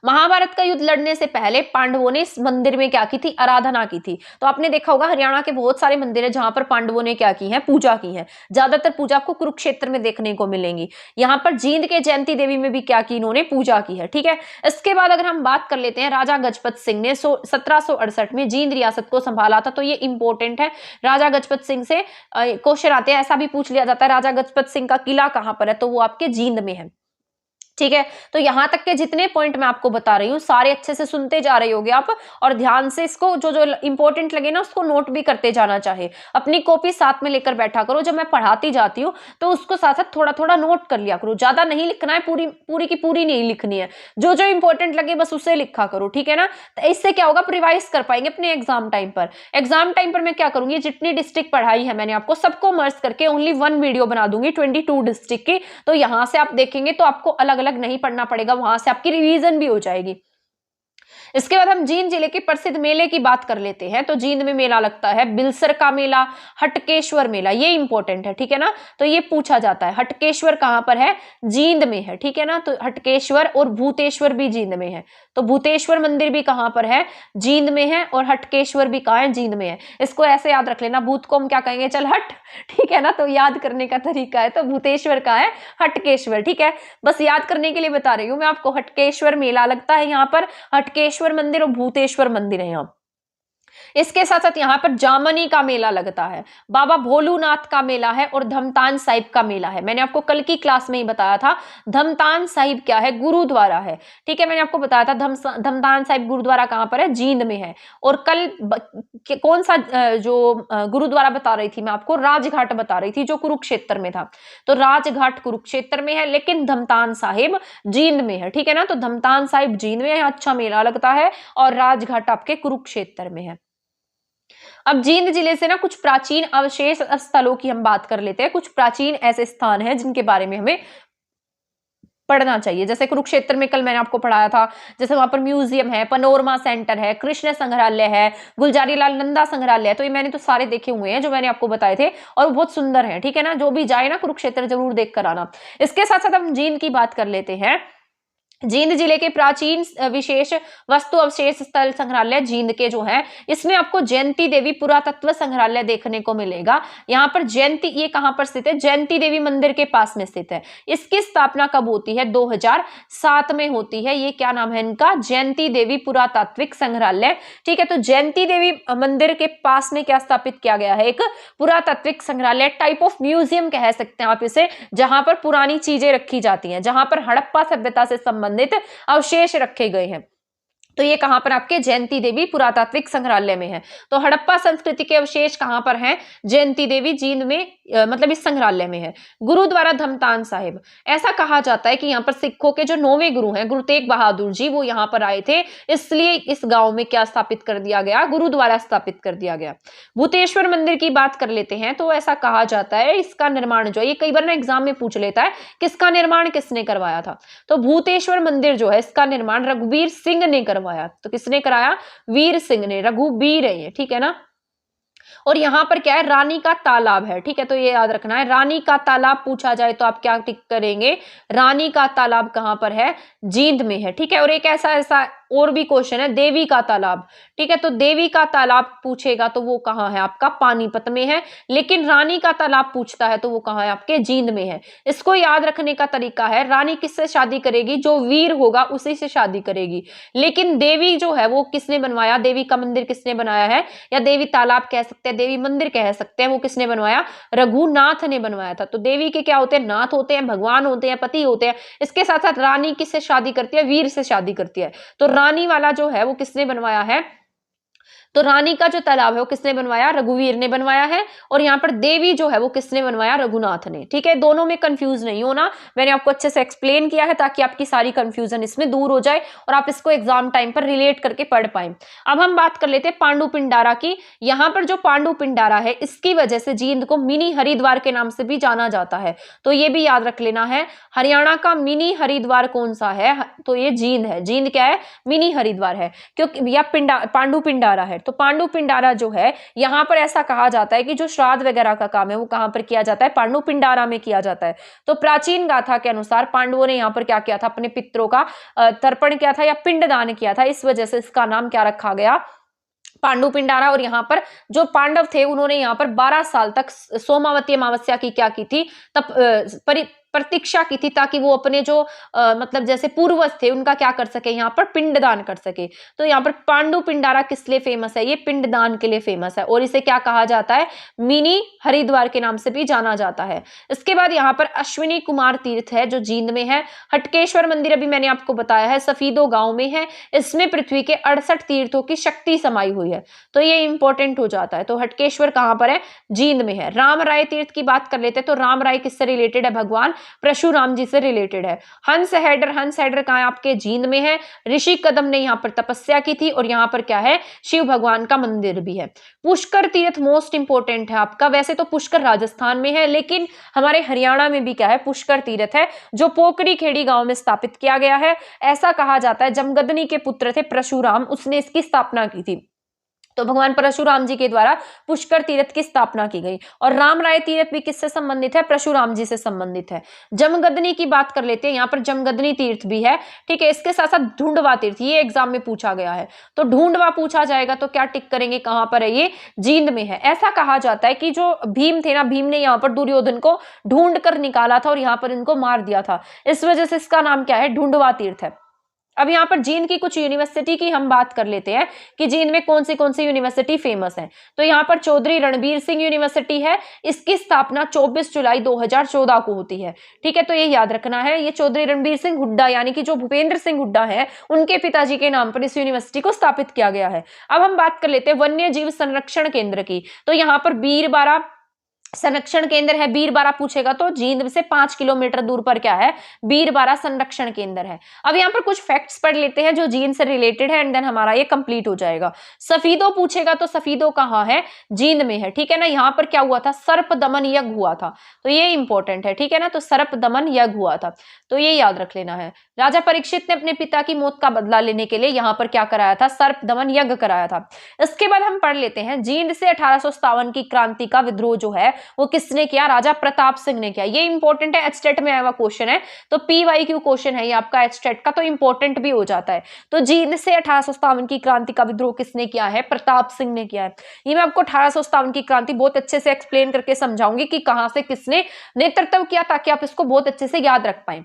महाभारत का युद्ध लड़ने से पहले पांडवों ने इस मंदिर में क्या की थी, आराधना की थी। तो आपने देखा होगा हरियाणा के बहुत सारे मंदिर है जहां पर पांडवों ने क्या की है, पूजा की है। ज्यादातर पूजा आपको कुरुक्षेत्र में देखने को मिलेंगी। यहाँ पर जींद के जयंती देवी में भी क्या की, इन्होंने पूजा की है। ठीक है, इसके बाद अगर हम बात कर लेते हैं, राजा गजपत सिंह ने 1768 में जींद रियासत को संभाला था। तो ये इंपॉर्टेंट है, राजा गजपत सिंह से क्वेश्चन आते हैं। ऐसा भी पूछ लिया जाता है राजा गजपत सिंह का किला कहां पर है, तो वो आपके जींद में है। ठीक है, तो यहां तक के जितने पॉइंट मैं आपको बता रही हूँ सारे अच्छे से सुनते जा रहे होगे आप, और ध्यान से इसको जो जो इंपॉर्टेंट लगे ना उसको नोट भी करते जाना चाहे। अपनी कॉपी साथ में लेकर बैठा करो, जब मैं पढ़ाती जाती हूँ तो उसको साथ साथ थोड़ा थोड़ा नोट कर लिया करो। ज्यादा नहीं लिखना है, पूरी की पूरी नहीं लिखनी है, जो जो इंपॉर्टेंट लगे बस उसे लिखा करो। ठीक है ना, तो इससे क्या होगा, रिवाइज कर पाएंगे अपने एग्जाम टाइम पर। एग्जाम टाइम पर मैं क्या करूंगी, जितनी डिस्ट्रिक्ट पढ़ाई है मैंने आपको सबको मर्ज करके ओनली 1 वीडियो बना दूंगी 22 डिस्ट्रिक्ट की। तो यहां से आप देखेंगे तो आपको अलग अलग नहीं पढ़ना पड़ेगा, वहां से आपकी रिवीजन भी हो जाएगी। इसके बाद हम जींद जिले के प्रसिद्ध मेले की बात कर लेते हैं। तो जींद में मेला लगता है बिलसर का मेला, हटकेश्वर मेला, ये इंपॉर्टेंट है, ठीक है ना। तो ये पूछा जाता है हटकेश्वर कहां पर है, जींद में है, ठीक है ना। तो हटकेश्वर और भूतेश्वर भी जींद में है। तो भूतेश्वर मंदिर भी कहां पर है, जींद में है, और हटकेश्वर भी कहां है, जींद में है। इसको ऐसे याद रख लेना, भूत को हम क्या कहेंगे, चल हट, ठीक है ना। तो याद करने का तरीका है, तो भूतेश्वर का है, हटकेश्वर, ठीक है। बस याद करने के लिए बता रही हूं मैं आपको। हटकेश्वर मेला लगता है यहाँ पर, हटकेश्वर मंदिर और भूतेश्वर मंदिर है यहाँ। इसके साथ साथ यहाँ पर जामनी का मेला लगता है, बाबा भोलूनाथ का मेला है, और धमतान साहिब का मेला है। मैंने आपको कल की क्लास में ही बताया था धमतान साहिब क्या है, गुरुद्वारा है, ठीक है। मैंने आपको बताया था धमतान साहिब गुरुद्वारा कहां पर है, जींद में है। और कल कौन सा जो गुरुद्वारा बता रही थी मैं आपको, राजघाट बता रही थी, जो कुरुक्षेत्र में था। तो राजघाट कुरुक्षेत्र में है, लेकिन धमतान साहिब जींद में है, ठीक है ना। तो धमतान साहिब जींद में है, अच्छा मेला लगता है, और राजघाट आपके कुरुक्षेत्र में है। अब जींद जिले से ना कुछ प्राचीन अवशेष स्थलों की हम बात कर लेते हैं। कुछ प्राचीन ऐसे स्थान हैं जिनके बारे में हमें पढ़ना चाहिए। जैसे कुरुक्षेत्र में कल मैंने आपको पढ़ाया था, जैसे वहां पर म्यूजियम है, पनोरमा सेंटर है, कृष्ण संग्रहालय है, गुलजारी लाल नंदा संग्रहालय है। तो ये मैंने तो सारे देखे हुए हैं जो मैंने आपको बताए थे, और वो बहुत सुंदर है, ठीक है ना। जो भी जाए ना कुरुक्षेत्र जरूर देख कर आना। इसके साथ साथ हम जींद की बात कर लेते हैं। जींद जिले के प्राचीन विशेष वस्तु अवशेष स्थल संग्रहालय जींद के जो है, इसमें आपको जयंती देवी पुरातत्व संग्रहालय देखने को मिलेगा। यहाँ पर जयंती, ये कहां पर स्थित है, जयंती देवी मंदिर के पास में स्थित है। इसकी स्थापना कब होती है, 2007 में होती है। ये क्या नाम है इनका, जयंती देवी पुरातात्विक संग्रहालय, ठीक है। तो जयंती देवी मंदिर के पास में क्या स्थापित किया गया है, एक पुरातात्विक संग्रहालय, टाइप ऑफ म्यूजियम कह सकते हैं आप इसे, जहां पर पुरानी चीजें रखी जाती हैं, जहां पर हड़प्पा सभ्यता से संबंधित अवशेष रखे गए हैं। तो ये कहां पर आपके जयंती देवी पुरातात्विक संग्रहालय में है। तो हड़प्पा संस्कृति के अवशेष कहां पर हैं, जयंती देवी जींद में, मतलब इस संग्रहालय में है। गुरुद्वारा धमतान साहिब, ऐसा कहा जाता है कि यहाँ पर सिखों के जो 9वें गुरु हैं, गुरु तेग बहादुर जी, वो यहाँ पर आए थे, इसलिए इस गांव में क्या स्थापित कर दिया गया, गुरुद्वारा स्थापित कर दिया गया। भूतेश्वर मंदिर की बात कर लेते हैं। तो ऐसा कहा जाता है, इसका निर्माण जो है, ये कई बार ना एग्जाम में पूछ लेता है, किसका निर्माण किसने करवाया था। तो भूतेश्वर मंदिर जो है, इसका निर्माण रघुवीर सिंह ने करवाया। तो किसने कराया, वीर सिंह ने, रघुवीर है ये, ठीक है ना। और यहां पर क्या है, रानी का तालाब है, ठीक है। तो ये याद रखना है, रानी का तालाब पूछा जाए तो आप क्या टिक करेंगे, रानी का तालाब कहां पर है, जींद में है, ठीक है। और एक ऐसा और भी क्वेश्चन है, देवी का तालाब, ठीक है। तो देवी का तालाब पूछेगा तो वो कहां है, आपका पानीपत में है। लेकिन रानी का तालाब पूछता है तो वो कहां है, आपके जींद में है। इसको याद रखने का तरीका है, रानी किससे शादी करेगी, जो वीर होगा उसी से शादी करेगी। लेकिन देवी जो है वो किसने बनवाया, देवी का मंदिर किसने बनाया है, या देवी तालाब कह सकते हैं, देवी मंदिर कह सकते हैं, वो किसने बनवाया, रघुनाथ ने बनवाया था। तो देवी के क्या होते हैं, नाथ होते हैं, भगवान होते हैं, पति होते हैं। इसके साथ साथ रानी किससे शादी करती है, वीर से शादी करती है। तो रानी वाला जो है वो किसने बनवाया है, तो रानी का जो तालाब है वो किसने बनवाया, रघुवीर ने बनवाया है। और यहाँ पर देवी जो है वो किसने बनवाया, रघुनाथ ने, ठीक है। दोनों में कंफ्यूज नहीं होना, मैंने आपको अच्छे से एक्सप्लेन किया है ताकि आपकी सारी कंफ्यूजन इसमें दूर हो जाए और आप इसको एग्जाम टाइम पर रिलेट करके पढ़ पाए। अब हम बात कर लेते हैं पांडु पिंडारा की। यहाँ पर जो पांडु पिंडारा है, इसकी वजह से जींद को मिनी हरिद्वार के नाम से भी जाना जाता है। तो ये भी याद रख लेना है, हरियाणा का मिनी हरिद्वार कौन सा है, तो ये जींद है। जींद क्या है, मिनी हरिद्वार है, क्योंकि या पांडु पिंडारा है। तो पांडु पिंडारा जो है, यहां पर ऐसा कहा जाता है कि जो श्राद्ध वगैरह का काम है वो कहां पर किया जाता है, पांडु पिंडारा में किया जाता है। तो प्राचीन गाथा के अनुसार पांडवों ने यहां पर क्या किया था, अपने पितरों का तर्पण किया था या पिंडदान किया था, इस वजह से इसका नाम क्या रखा गया, पांडु पिंडारा। और यहाँ पर जो पांडव थे उन्होंने यहाँ पर 12 साल तक सोमावती अमावस्या की क्या की थी, तब प्रतीक्षा की थी, ताकि वो अपने जो मतलब जैसे पूर्वज थे उनका क्या कर सके, यहाँ पर पिंडदान कर सके। तो यहाँ पर पांडु पिंडारा किस लिए फेमस है, ये पिंडदान के लिए फेमस है, और इसे क्या कहा जाता है, मिनी हरिद्वार के नाम से भी जाना जाता है। इसके बाद यहाँ पर अश्विनी कुमार तीर्थ है जो जींद में है। हटकेश्वर मंदिर अभी मैंने आपको बताया है, सफीदो गांव में है। इसमें पृथ्वी के 68 तीर्थों की शक्ति समाई हुई है, तो ये इंपॉर्टेंट हो जाता है। तो हटकेश्वर कहां पर है, जींद में है। राम राय तीर्थ की बात कर लेते हैं। तो राम राय किससे रिलेटेड है, भगवान परशुराम जी से रिलेटेड है। हंस हेडर कहाँ है? आपके जींद में है। ऋषि कदम ने यहाँ पर तपस्या की थी और यहाँ पर क्या है? शिव भगवान का मंदिर भी है। पुष्कर तीर्थ मोस्ट इंपोर्टेंट है आपका। वैसे तो पुष्कर राजस्थान में है, लेकिन हमारे हरियाणा में भी क्या है? पुष्कर तीर्थ है, जो पोकरी खेड़ी गांव में स्थापित किया गया है। ऐसा कहा जाता है जमगदनी के पुत्र थे परशुराम, उसने इसकी स्थापना की थी। तो भगवान परशुराम जी के द्वारा पुष्कर तीर्थ की स्थापना की गई। और रामराय तीर्थ भी किससे संबंधित है? परशुराम जी से संबंधित है। जमगदनी की बात कर लेते हैं, यहाँ पर जमगदनी तीर्थ भी है, ठीक है। इसके साथ साथ ढूंढवा तीर्थ, ये एग्जाम में पूछा गया है, तो ढूंढवा पूछा जाएगा तो क्या टिक करेंगे? कहां पर है ये? जींद में है। ऐसा कहा जाता है कि जो भीम थे ना, भीम ने यहाँ पर दुर्योधन को ढूंढ कर निकाला था और यहाँ पर इनको मार दिया था, इस वजह से इसका नाम क्या है? ढूंढवा तीर्थ है। अब यहाँ पर जींद की कुछ यूनिवर्सिटी की हम बात कर लेते हैं कि जींद में कौन सी यूनिवर्सिटी फेमस है। तो यहाँ पर चौधरी रणबीर सिंह यूनिवर्सिटी है। इसकी स्थापना 24 जुलाई 2014 को होती है, ठीक है। तो ये याद रखना है, ये चौधरी रणबीर सिंह हुड्डा यानी कि जो भूपेंद्र सिंह हुड्डा है, उनके पिताजी के नाम पर इस यूनिवर्सिटी को स्थापित किया गया है। अब हम बात कर लेते हैं वन्य जीव संरक्षण केंद्र की। तो यहाँ पर बीरबारा संरक्षण केंद्र है। बीरबारा पूछेगा तो जींद से 5 किलोमीटर दूर पर क्या है? बीरबारा संरक्षण केंद्र है। अब यहाँ पर कुछ फैक्ट्स पढ़ लेते हैं जो जींद से रिलेटेड है, एंड देन हमारा ये कंप्लीट हो जाएगा। सफीदो पूछेगा तो सफीदो कहाँ है? जींद में है, ठीक है ना। यहाँ पर क्या हुआ था? सर्प दमन यज्ञ हुआ था, तो ये इंपॉर्टेंट है, ठीक है ना। तो सर्प दमन यज्ञ हुआ था, तो ये याद रख लेना है। राजा परीक्षित ने अपने पिता की मौत का बदला लेने के लिए यहाँ पर क्या कराया था? सर्प दमन यज्ञ कराया था। इसके बाद हम पढ़ लेते हैं जींद से 1857 की क्रांति का विद्रोह जो है वो किसने किया? राजा प्रताप सिंह ने किया। ये इंपॉर्टेंट है, एचटेट में आया हुआ क्वेश्चन है, तो PYQ क्वेश्चन है ये आपका एचटेट का, तो इंपॉर्टेंट भी हो जाता है। तो जींद से 1857 की क्रांति का विद्रोह किसने किया है? प्रताप सिंह ने किया है। ये मैं आपको 1857 की क्रांति बहुत अच्छे से एक्सप्लेन करके समझाऊंगी कि कहां से किसने नेतृत्व किया, ताकि आप इसको बहुत अच्छे से याद रख पाए।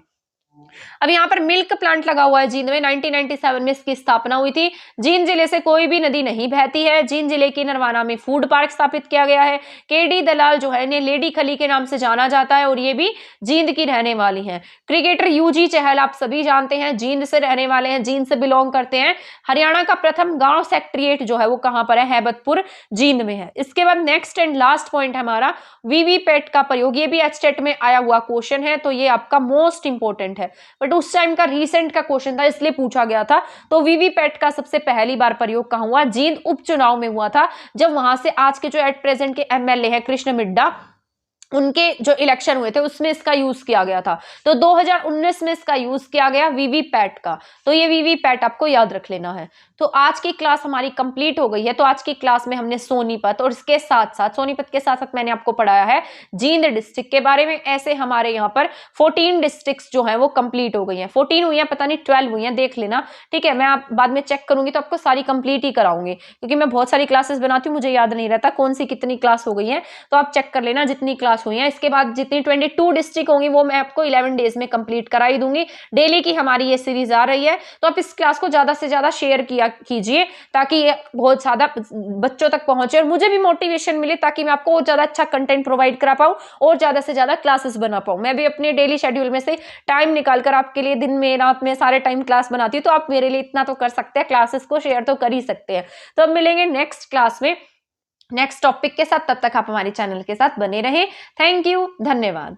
अब यहाँ पर मिल्क प्लांट लगा हुआ है जींद में, 1997 में इसकी स्थापना हुई थी। जींद जिले से कोई भी नदी नहीं बहती है। जींद जिले की नरवाना में फूड पार्क स्थापित किया गया है। KD दलाल जो है इन्हें लेडी खली के नाम से जाना जाता है और ये भी जींद की रहने वाली है। क्रिकेटर UG चहल आप सभी जानते हैं, जींद से रहने वाले हैं, जींद से बिलोंग करते हैं। हरियाणा का प्रथम गांव सेक्रेटेरिएट जो है वो कहां पर है? हैबतपुर जींद में है। इसके बाद नेक्स्ट एंड लास्ट पॉइंट हमारा VVPAT का प्रयोग, ये भी एचटेट में आया हुआ क्वेश्चन है, तो ये आपका मोस्ट इंपोर्टेंट है, बट उस टाइम का रीसेंट का क्वेश्चन था इसलिए पूछा गया था। तो VVPAT का सबसे पहली बार प्रयोग कहां हुआ? जींद उपचुनाव में हुआ था, जब वहां से आज के जो एट प्रेजेंट के MLA है कृष्ण मिड्डा, उनके जो इलेक्शन हुए थे उसमें इसका यूज किया गया था। तो 2019 में इसका यूज किया गया VVPAT का, तो ये VVPAT आपको याद रख लेना है। तो आज की क्लास हमारी कंप्लीट हो गई है। तो आज की क्लास में हमने सोनीपत और इसके साथ साथ सोनीपत के साथ साथ मैंने आपको पढ़ाया है जींद डिस्ट्रिक्ट के बारे में। ऐसे हमारे यहाँ पर 14 डिस्ट्रिक्ट्स जो हैं वो कंप्लीट हो गई हैं। 14 हुई हैं, पता नहीं 12 हुई हैं, देख लेना, ठीक है। मैं आप बाद में चेक करूंगी तो आपको सारी कंप्लीट ही कराऊंगी, क्योंकि मैं बहुत सारी क्लासेस बनाती हूँ, मुझे याद नहीं रहता कौन सी कितनी क्लास हो गई है। तो आप चेक कर लेना जितनी क्लास हुई है। इसके बाद जितनी 22 डिस्ट्रिक्ट होंगी वो मैं आपको 11 डेज में कंप्लीट कराई दूंगी। डेली की हमारी ये सीरीज आ रही है, तो आप इस क्लास को ज्यादा से ज्यादा शेयर कीजिए ताकि ये बहुत ज्यादा बच्चों तक पहुंचे और मुझे भी मोटिवेशन मिले, ताकि मैं आपको और ज्यादा अच्छा कंटेंट प्रोवाइड करा पाऊं और ज्यादा से ज्यादा क्लासेस बना पाऊं। मैं भी अपने डेली शेड्यूल में से टाइम निकालकर आपके लिए दिन में रात में सारे टाइम क्लास बनाती हूँ, तो आप मेरे लिए इतना तो कर सकते हैं, क्लासेस को शेयर तो कर ही सकते हैं। तो अब मिलेंगे नेक्स्ट क्लास में नेक्स्ट टॉपिक के साथ, तब तक आप हमारे चैनल के साथ बने रहें। थैंक यू, धन्यवाद।